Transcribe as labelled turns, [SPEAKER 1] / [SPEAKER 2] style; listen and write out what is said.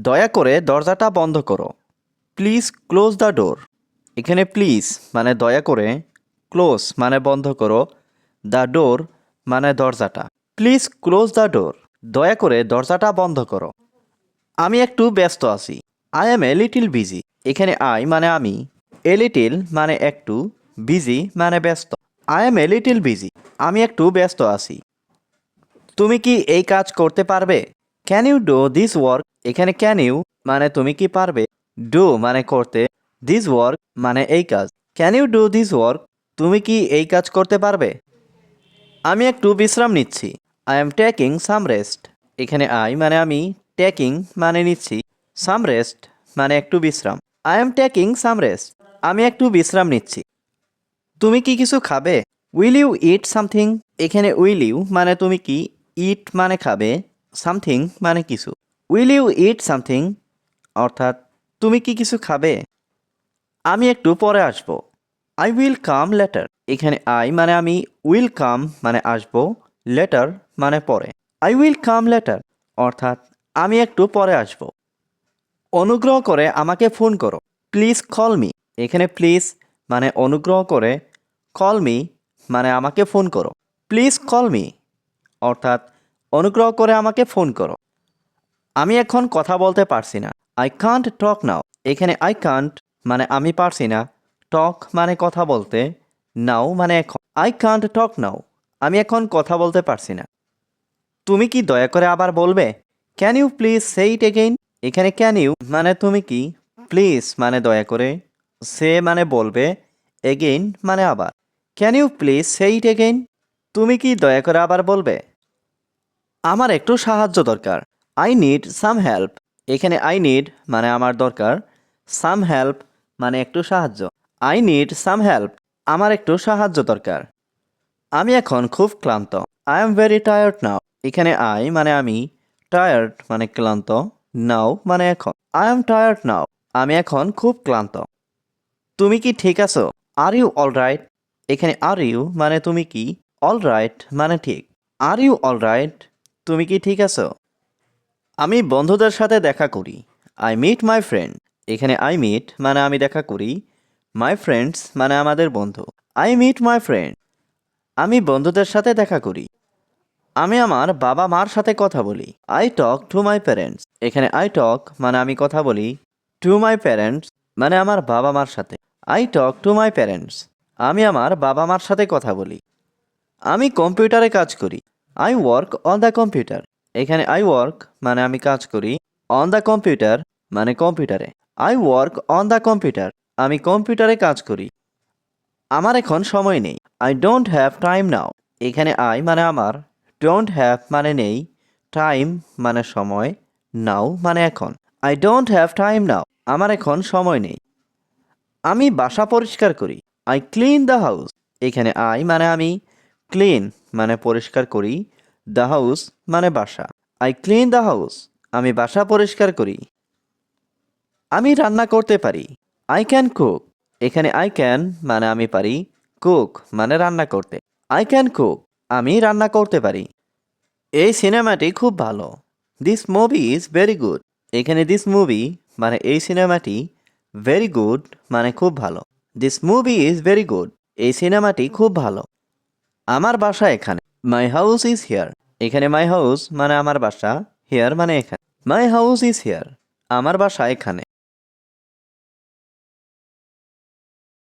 [SPEAKER 1] দয়া করে দরজাটা বন্ধ করো। Please close the door. এখানে প্লিজ মানে দয়া করে, ক্লোজ মানে বন্ধ করো, দ্য ডোর মানে দরজাটা। Please close the door. দয়া করে দরজাটা বন্ধ করো। আমি একটু ব্যস্ত আছি। I am a little busy. এখানে আই মানে আমি, এ লিটিল মানে একটু, বিজি মানে ব্যস্ত। I am a little busy. আমি একটু ব্যস্ত আছি। তুমি কি এই কাজ করতে পারবে? Can you do this work? এখানে ক্যান ইউ মানে তুমি কি পারবে, ডু মানে করতে, দিস ওয়ার্ক মানে এই কাজ। Can you do this work? তুমি কি এই কাজ করতে পারবে? আমি একটু বিশ্রাম নিচ্ছি। I am taking some rest. এখানে আই মানে আমি, টেকিং মানে নিচ্ছি, সাম রেস্ট মানে একটু বিশ্রাম। I am taking some rest. আমি একটু বিশ্রাম নিচ্ছি। তুমি কি কিছু খাবে? Will you eat something? এখানে উইল ইউ মানে তুমি কি, ইট মানে খাবে, সামথিং মানে কিছু। উইল ইউ ইট সামথিং অর্থাৎ তুমি কি কিছু খাবে? আমি একটু পরে আসবো। I will come later. এখানে আই মানে আমি, উইল কাম মানে আসবো, লেটার মানে পরে। আই উইল কাম লেটার অর্থাৎ আমি একটু পরে আসবো। অনুগ্রহ করে আমাকে ফোন করো। Please call me. এখানে প্লিজ মানে অনুগ্রহ করে, কল মি মানে আমাকে ফোন করো। প্লিজ কল মি অর্থাৎ অনুগ্রহ করে আমাকে ফোন করো। আমি এখন কথা বলতে পারছি না। আই কান্ট টক নাও। এখানে আই কান্ট মানে আমি পারছি না, টক মানে কথা বলতে, নাও মানে এখন। আই কান্ট টক নাও। আমি এখন কথা বলতে পারছি না। তুমি কি দয়া করে আবার বলবে? Can you please say it again? এখানে ক্যান ইউ মানে তুমি কি, প্লিজ মানে দয়া করে, সে মানে বলবে, এগেইন মানে আবার। Can you please say it again? তুমি কি দয়া করে আবার বলবে? আমার একটু সাহায্য দরকার। I need some help. এখানে আই নিড মানে আমার দরকার, সাম হেল্প মানে একটু সাহায্য। I need some help. আমার একটু সাহায্য দরকার। আমি এখন খুব ক্লান্ত। I am very tired now. এখানে আই মানে আমি, টায়ার্ড মানে ক্লান্ত, নাও মানে এখন। I am tired now. আমি এখন খুব ক্লান্ত। তুমি কি ঠিক আছো? Are you all right? এখানে আর ইউ মানে তুমি কি, অল রাইট মানে ঠিক। Are you all right? তুমি কি ঠিক আছো? আমি বন্ধুদের সাথে দেখা করি। I meet my friend. এখানে আই মিট মানে আমি দেখা করি, মাই ফ্রেন্ডস মানে আমাদের বন্ধু। I meet my friend. আমি বন্ধুদের সাথে দেখা করি। আমি আমার বাবা মার সাথে কথা বলি। I talk to my parents. এখানে আই টক মানে আমি কথা বলি, টু মাই প্যারেন্টস মানে আমার বাবা মার সাথে। I talk to my parents. আমি আমার বাবা মার সাথে কথা বলি। আমি কম্পিউটারে কাজ করি। I work on the computer. এখানে আই ওয়ার্ক মানে আমি কাজ করি, অন দ্য কম্পিউটার মানে কম্পিউটারে। I work on the computer. আমি কম্পিউটারে কাজ করি। আমার এখন সময় নেই। আই ডোন্ট হ্যাভ টাইম নাও। এখানে আই মানে আমার, ডোন্ট হ্যাভ মানে নেই, টাইম মানে সময়, নাও মানে এখন। আই ডোন্ট হ্যাভ টাইম নাও। আমার এখন সময় নেই। আমি বাসা পরিষ্কার করি। I clean the house. এখানে আই মানে আমি, ক্লিন মানে পরিষ্কার করি, দ্য হাউস মানে বাসা। I clean the house. আমি বাসা পরিষ্কার করি। আমি রান্না করতে পারি। I can cook. এখানে আই ক্যান মানে আমি পারি, কুক মানে রান্না করতে। I can cook. আমি রান্না করতে পারি। এই সিনেমাটি খুব ভালো। This movie is very good. এখানে দিস মুভি মানে এই সিনেমাটি, ভেরি গুড মানে খুব ভালো। This movie is very good. এই সিনেমাটি খুব ভালো। আমার বাসা এখানে। My house is here. এখানে মাই হাউস মানে আমার বাসা, হিয়ার মানে এখানে। My house is here. আমার বাসা এখানে।